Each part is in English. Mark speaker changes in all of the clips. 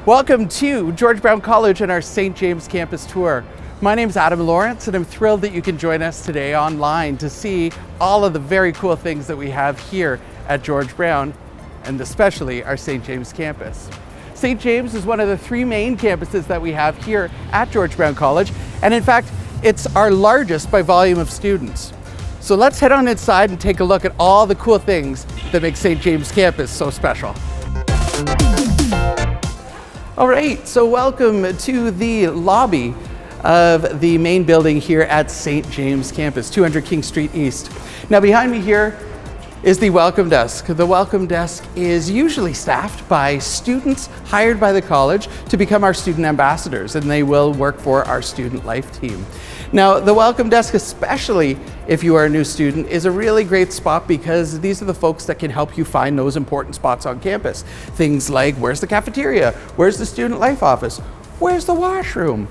Speaker 1: Welcome to George Brown College and our St. James campus tour. My name is Adam Lawrence and I'm thrilled that you can join us today online to see all of the very cool things that we have here at George Brown and especially our St. James campus. St. James is one of the three main campuses that we have here at George Brown College, and in fact it's our largest by volume of students. So let's head on inside and take a look at all the cool things that make St. James campus so special. All right, so welcome to the lobby of the main building here at St. James campus, 200 King Street East. Now behind me here is the welcome desk. The welcome desk is usually staffed by students hired by the college to become our student ambassadors, and they will work for our student life team. Now, the welcome desk, especially if you are a new student, is a really great spot because these are the folks that can help you find those important spots on campus. Things like, where's the cafeteria? Where's the student life office? Where's the washroom?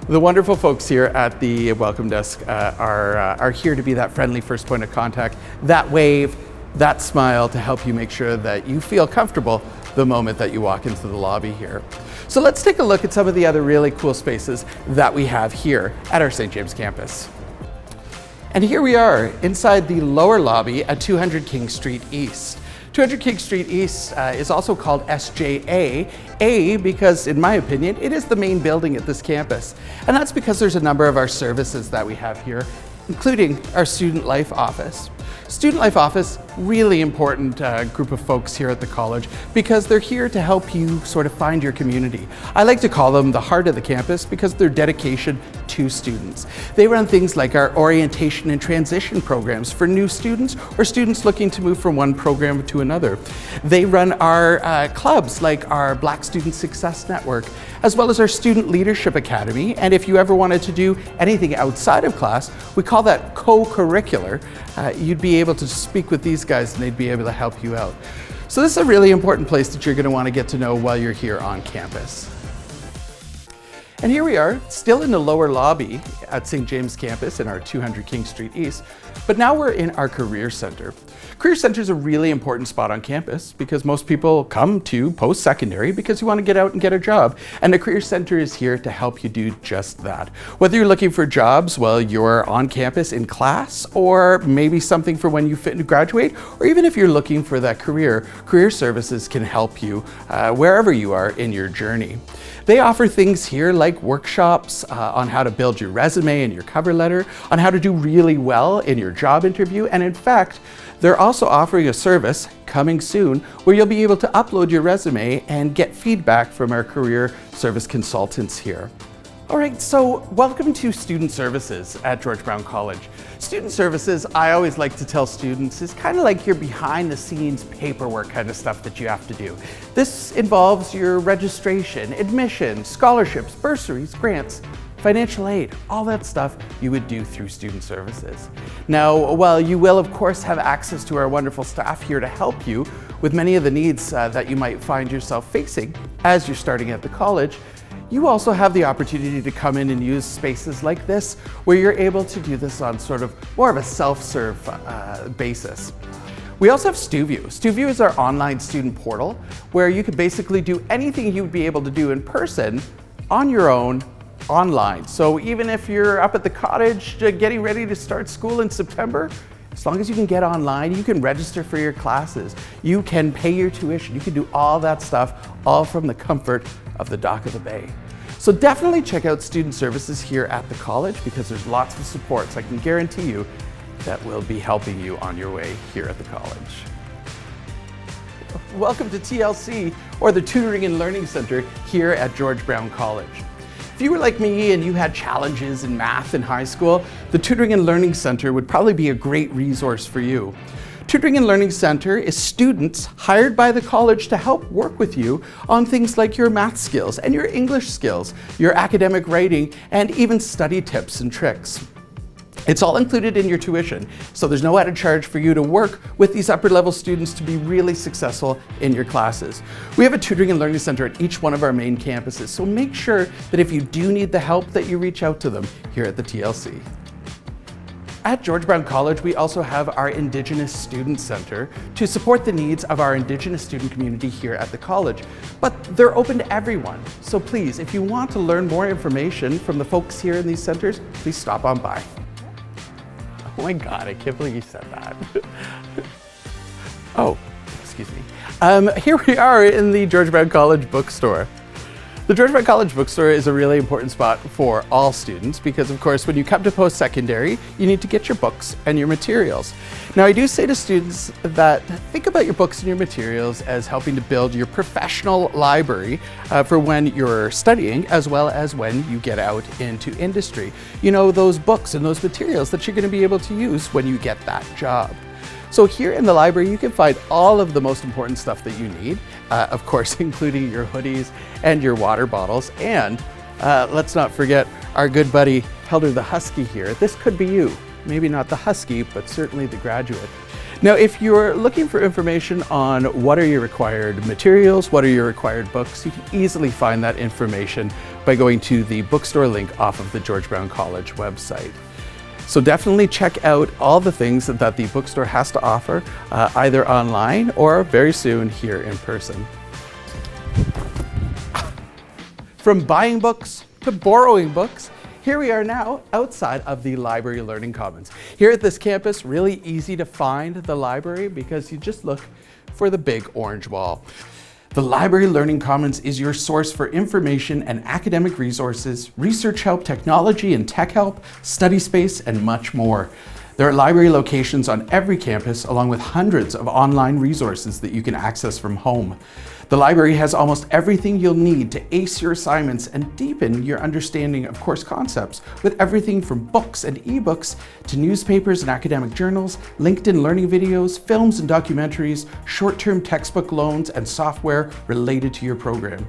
Speaker 1: The wonderful folks here at the welcome desk are here to be that friendly first point of contact, that wave, that smile to help you make sure that you feel comfortable the moment that you walk into the lobby here. So let's take a look at some of the other really cool spaces that we have here at our St. James campus. And here we are inside the lower lobby at 200 King Street East. 200 King Street East is also called SJA, A because, in my opinion, it is the main building at this campus. And that's because there's a number of our services that we have here, including our Student Life Office. Student Life Office, really important group of folks here at the college because they're here to help you sort of find your community. I like to call them the heart of the campus because of their dedication to students. They run things like our orientation and transition programs for new students or students looking to move from one program to another. They run our clubs like our Black Student Success Network, as well as our Student Leadership Academy. And if you ever wanted to do anything outside of class, we call that co-curricular. You'd be able to speak with these guys and they'd be able to help you out. So this is a really important place that you're going to want to get to know while you're here on campus. And here we are, still in the lower lobby at St. James campus in our 200 King Street East, but now we're in our Career Center. Career Center is a really important spot on campus because most people come to post-secondary because you want to get out and get a job. And the Career Center is here to help you do just that. Whether you're looking for jobs while you're on campus in class, or maybe something for when you graduate, or even if you're looking for that career, Career Services can help you wherever you are in your journey. They offer things here like workshops on how to build your resume and your cover letter, on how to do really well in your job interview, and in fact, they're also offering a service coming soon where you'll be able to upload your resume and get feedback from our career service consultants here. All right, so welcome to Student Services at George Brown College. Student Services, I always like to tell students, is kind of like your behind the scenes paperwork kind of stuff that you have to do. This involves your registration, admission, scholarships, bursaries, grants, financial aid, all that stuff you would do through Student Services. Now, while you will of course have access to our wonderful staff here to help you with many of the needs that you might find yourself facing as you're starting at the college, you also have the opportunity to come in and use spaces like this where you're able to do this on sort of more of a self-serve basis. We also have StuView. StuView is our online student portal where you could basically do anything you would be able to do in person on your own online. So even if you're up at the cottage getting ready to start school in September, as long as you can get online, you can register for your classes, you can pay your tuition, you can do all that stuff, all from the comfort of the dock of the bay. So definitely check out Student Services here at the college because there's lots of supports I can guarantee you that will be helping you on your way here at the college. Welcome to TLC, or the Tutoring and Learning Center here at George Brown College. If you were like me and you had challenges in math in high school, the Tutoring and Learning Center would probably be a great resource for you. Tutoring and Learning Center is students hired by the college to help work with you on things like your math skills and your English skills, your academic writing, and even study tips and tricks. It's all included in your tuition, so there's no added charge for you to work with these upper level students to be really successful in your classes. We have a Tutoring and Learning Center at each one of our main campuses, so make sure that if you do need the help that you reach out to them here at the TLC. At George Brown College, we also have our Indigenous Student Center to support the needs of our Indigenous student community here at the college. But they're open to everyone. So please, if you want to learn more information from the folks here in these centers, please stop on by. Oh my God, I can't believe you said that. Oh, excuse me. Here we are in the George Brown College bookstore. The George Brown College bookstore is a really important spot for all students because, of course, when you come to post-secondary, you need to get your books and your materials. Now, I do say to students that think about your books and your materials as helping to build your professional library for when you're studying, as well as when you get out into industry. You know, those books and those materials that you're going to be able to use when you get that job. So here in the library, you can find all of the most important stuff that you need, of course, including your hoodies and your water bottles. And let's not forget our good buddy, Helder the Husky here. This could be you. Maybe not the Husky, but certainly the graduate. Now, if you're looking for information on what are your required materials, what are your required books, you can easily find that information by going to the bookstore link off of the George Brown College website. So definitely check out all the things that the bookstore has to offer, either online or very soon here in person. From buying books to borrowing books, here we are now outside of the Library Learning Commons. Here at this campus, really easy to find the library because you just look for the big orange wall. The Library Learning Commons is your source for information and academic resources, research help, technology and tech help, study space, and much more. There are library locations on every campus, along with hundreds of online resources that you can access from home. The library has almost everything you'll need to ace your assignments and deepen your understanding of course concepts, with everything from books and ebooks to newspapers and academic journals, LinkedIn learning videos, films and documentaries, short-term textbook loans, and software related to your program.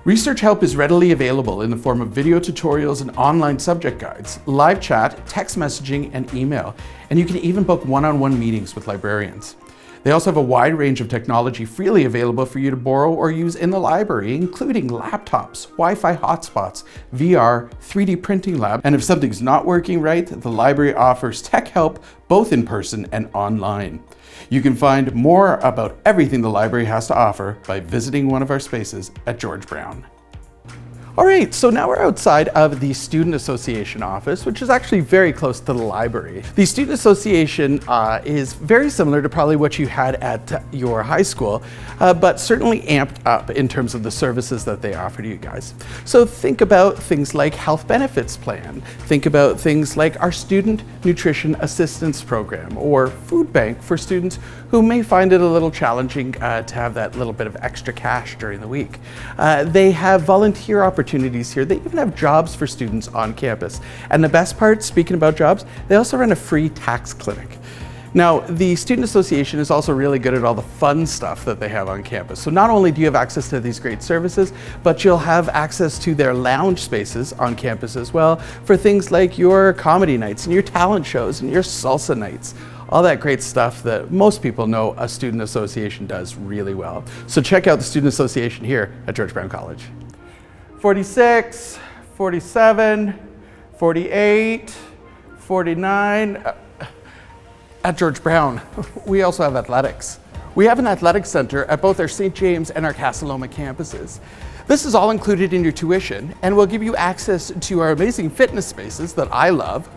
Speaker 1: Research help is readily available in the form of video tutorials and online subject guides, live chat, text messaging, and email, and you can even book one-on-one meetings with librarians. They also have a wide range of technology freely available for you to borrow or use in the library, including laptops, Wi-Fi hotspots, VR, 3D printing lab, and if something's not working right, the library offers tech help both in person and online. You can find more about everything the library has to offer by visiting one of our spaces at George Brown. All right, so now we're outside of the Student Association office, which is actually very close to the library. The Student Association is very similar to probably what you had at your high school, but certainly amped up in terms of the services that they offer to you guys. So think about things like health benefits plan. Think about things like our Student Nutrition Assistance Program or food bank for students who may find it a little challenging to have that little bit of extra cash during the week. They have volunteer opportunities here. They even have jobs for students on campus. And the best part, speaking about jobs, they also run a free tax clinic. Now, the Student Association is also really good at all the fun stuff that they have on campus. So not only do you have access to these great services, but you'll have access to their lounge spaces on campus as well for things like your comedy nights and your talent shows and your salsa nights. All that great stuff that most people know a student association does really well. So check out the Student Association here at George Brown College. 46, 47, 48, 49. At George Brown, we also have athletics. We have an athletics center at both our St. James and our Casa Loma campuses. This is all included in your tuition and will give you access to our amazing fitness spaces that I love,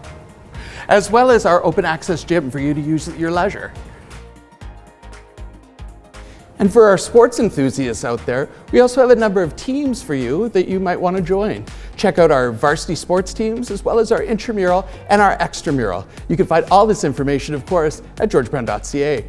Speaker 1: as well as our open access gym for you to use at your leisure. And for our sports enthusiasts out there, we also have a number of teams for you that you might want to join. Check out our varsity sports teams, as well as our intramural and our extramural. You can find all this information, of course, at georgebrown.ca.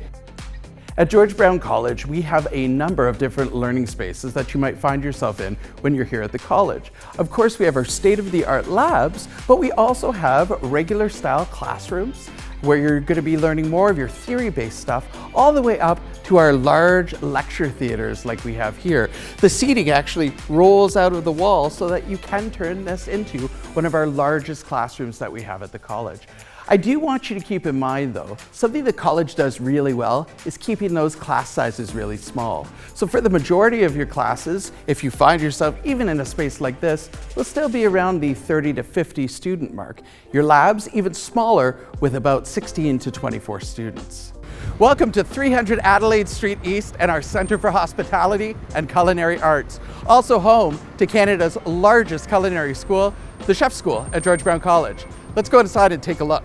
Speaker 1: At George Brown College, we have a number of different learning spaces that you might find yourself in when you're here at the college. Of course, we have our state-of-the-art labs, but we also have regular style classrooms where you're going to be learning more of your theory-based stuff, all the way up to our large lecture theaters like we have here. The seating actually rolls out of the wall so that you can turn this into one of our largest classrooms that we have at the college. I do want you to keep in mind though, something the college does really well is keeping those class sizes really small. So for the majority of your classes, if you find yourself even in a space like this, will still be around the 30 to 50 student mark. Your labs even smaller with about 16 to 24 students. Welcome to 300 Adelaide Street East and our Centre for Hospitality and Culinary Arts. Also home to Canada's largest culinary school, the Chef School at George Brown College. Let's go inside and take a look.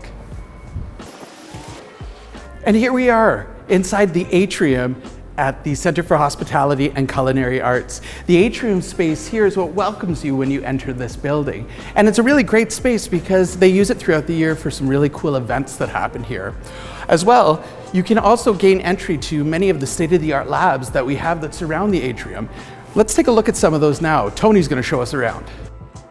Speaker 1: And here we are inside the atrium at the Centre for Hospitality and Culinary Arts. The atrium space here is what welcomes you when you enter this building. And it's a really great space because they use it throughout the year for some really cool events that happen here. As well, you can also gain entry to many of the state-of-the-art labs that we have that surround the atrium. Let's take a look at some of those now. Tony's going to show us around.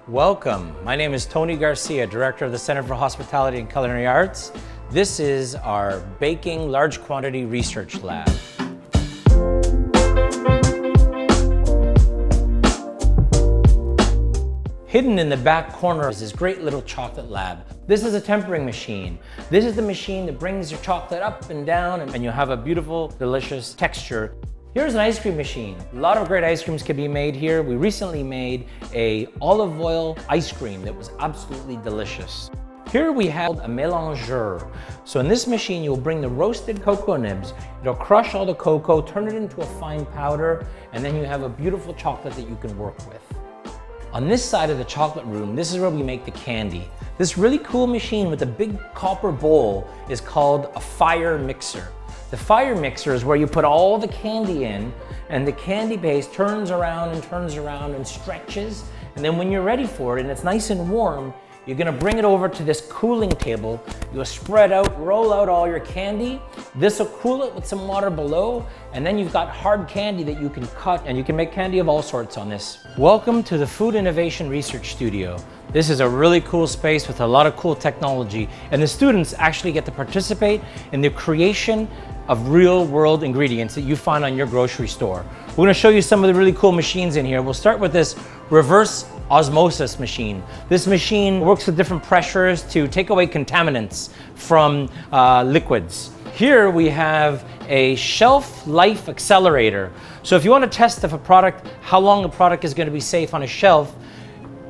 Speaker 2: Welcome. My name is Tony Garcia, Director of the Center for Hospitality and Culinary Arts. This is our Baking Large Quantity Research Lab. Hidden in the back corner is this great little chocolate lab. This is a tempering machine. This is the machine that brings your chocolate up and down and you'll have a beautiful, delicious texture. Here's an ice cream machine. A lot of great ice creams can be made here. We recently made an olive oil ice cream that was absolutely delicious. Here we have a mélangeur. So in this machine, you'll bring the roasted cocoa nibs, it'll crush all the cocoa, turn it into a fine powder, and then you have a beautiful chocolate that you can work with. On this side of the chocolate room, this is where we make the candy. This really cool machine with a big copper bowl is called a fire mixer. The fire mixer is where you put all the candy in and the candy base turns around and stretches. And then when you're ready for it and it's nice and warm, you're gonna bring it over to this cooling table. You'll spread out, roll out all your candy. This will cool it with some water below, and then you've got hard candy that you can cut, and you can make candy of all sorts on this. Welcome to the Food Innovation Research Studio. This is a really cool space with a lot of cool technology, and the students actually get to participate in the creation of real-world ingredients that you find on your grocery store. We're gonna show you some of the really cool machines in here. We'll start with this reverse osmosis machine. This machine works with different pressures to take away contaminants from liquids. Here we have a shelf life accelerator. So if you want to test if a product, how long a product is going to be safe on a shelf,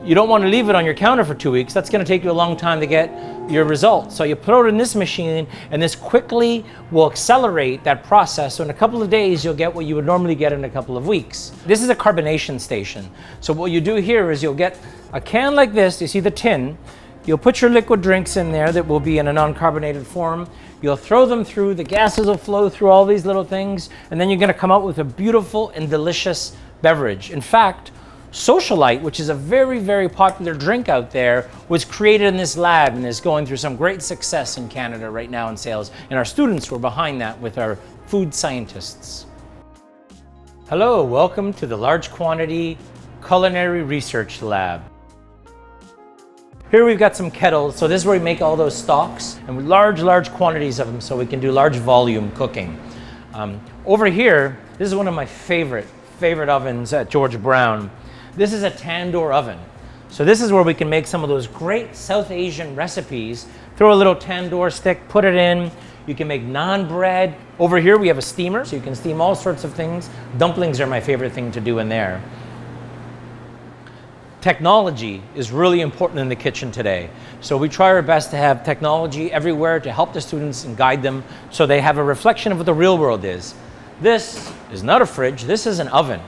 Speaker 2: you don't want to leave it on your counter for 2 weeks. That's going to take you a long time to get your results. So you put it in this machine and this quickly will accelerate that process. So in a couple of days, you'll get what you would normally get in a couple of weeks. This is a carbonation station. So what you do here is you'll get a can like this. You see the tin. You'll put your liquid drinks in there that will be in a non-carbonated form. You'll throw them through, the gases will flow through all these little things, and then you're going to come out with a beautiful and delicious beverage. In fact, Socialite, which is a very, very popular drink out there, was created in this lab and is going through some great success in Canada right now in sales. And our students were behind that with our food scientists. Hello, welcome to the Large Quantity Culinary Research Lab. Here we've got some kettles. So this is where we make all those stocks and large quantities of them so we can do large volume cooking. Over here, this is one of my favorite ovens at George Brown. This is a tandoor oven. So this is where we can make some of those great South Asian recipes. Throw a little tandoor stick, put it in. You can make naan bread. Over here we have a steamer, so you can steam all sorts of things. Dumplings are my favorite thing to do in there. Technology is really important in the kitchen today. So we try our best to have technology everywhere to help the students and guide them so they have a reflection of what the real world is. This is not a fridge, this is an oven.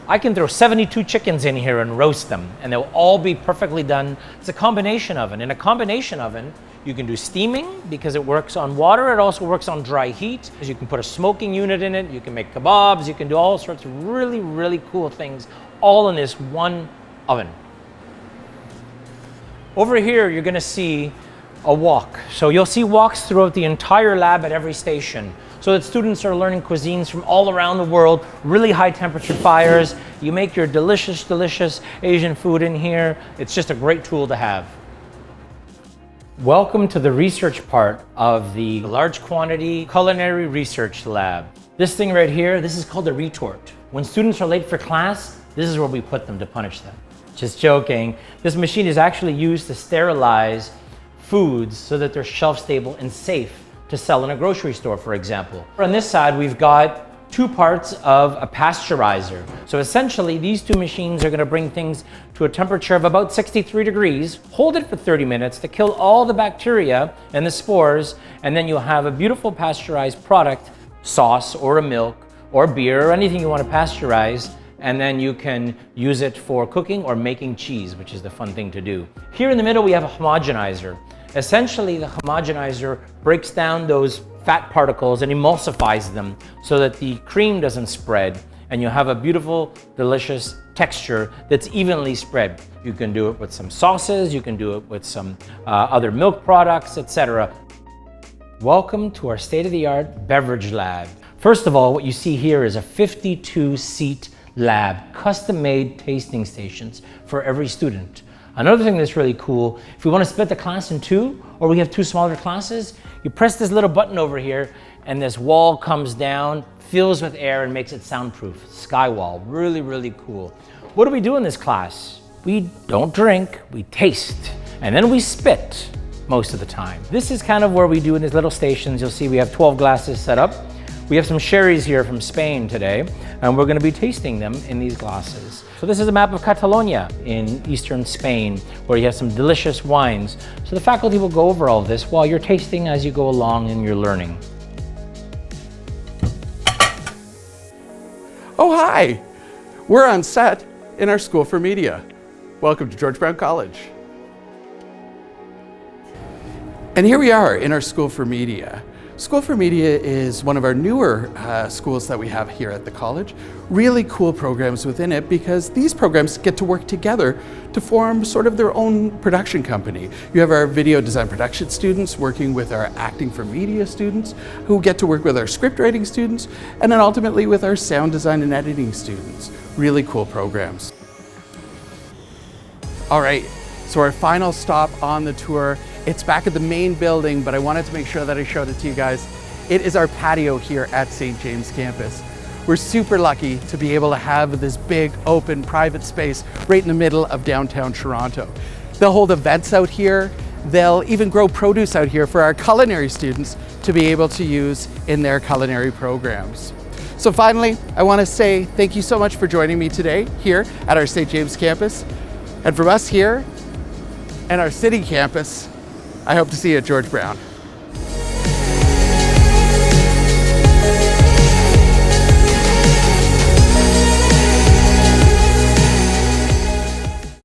Speaker 2: I can throw 72 chickens in here and roast them, and they'll all be perfectly done. It's a combination oven. In a combination oven, you can do steaming because it works on water. It also works on dry heat. You can put a smoking unit in it. You can make kebabs. You can do all sorts of really, really cool things all in this one oven. Over here, you're going to see a wok. So you'll see woks throughout the entire lab at every station, so that students are learning cuisines from all around the world, really high temperature fires. You make your delicious, delicious Asian food in here. It's just a great tool to have. Welcome to the research part of the Large Quantity Culinary Research Lab. This thing right here, this is called a retort. When students are late for class, this is where we put them to punish them. Just joking. This machine is actually used to sterilize foods so that they're shelf stable and safe to sell in a grocery store, for example. On this side, we've got 2 parts of a pasteurizer. So essentially, these 2 machines are gonna bring things to a temperature of about 63 degrees, hold it for 30 minutes to kill all the bacteria and the spores, and then you'll have a beautiful pasteurized product, sauce or a milk or beer or anything you want to pasteurize, and then you can use it for cooking or making cheese, which is the fun thing to do. Here in the middle, we have a homogenizer. Essentially, the homogenizer breaks down those fat particles and emulsifies them so that the cream doesn't spread, and you have a beautiful, delicious texture that's evenly spread. You can do it with some sauces, you can do it with some other milk products, etc. Welcome to our state-of-the-art beverage lab. First of all, what you see here is a 52-seat lab, custom-made tasting stations for every student. Another thing that's really cool, if we want to split the class in 2, or we have 2 smaller classes, you press this little button over here and this wall comes down, fills with air and makes it soundproof. Skywall, really, really cool. What do we do in this class? We don't drink, we taste, and then we spit most of the time. This is kind of where we do in these little stations. You'll see we have 12 glasses set up. We have some sherries here from Spain today, and we're gonna be tasting them in these glasses. So this is a map of Catalonia in eastern Spain, where you have some delicious wines. So the faculty will go over all of this while you're tasting as you go along and you're learning.
Speaker 1: Oh, hi! We're on set in our School for Media. Welcome to George Brown College. And here we are in our School for Media. School for Media is one of our newer schools that we have here at the college. Really cool programs within it because these programs get to work together to form sort of their own production company. You have our video design production students working with our acting for media students who get to work with our script writing students, and then ultimately with our sound design and editing students. Really cool programs. All right, so our final stop on the tour, it's back at the main building, but I wanted to make sure that I showed it to you guys. It is our patio here at St. James campus. We're super lucky to be able to have this big, open, private space right in the middle of downtown Toronto. They'll hold events out here. They'll even grow produce out here for our culinary students to be able to use in their culinary programs. So finally, I want to say thank you so much for joining me today here at our St. James campus. And from us here and our city campus, I hope to see you at George Brown.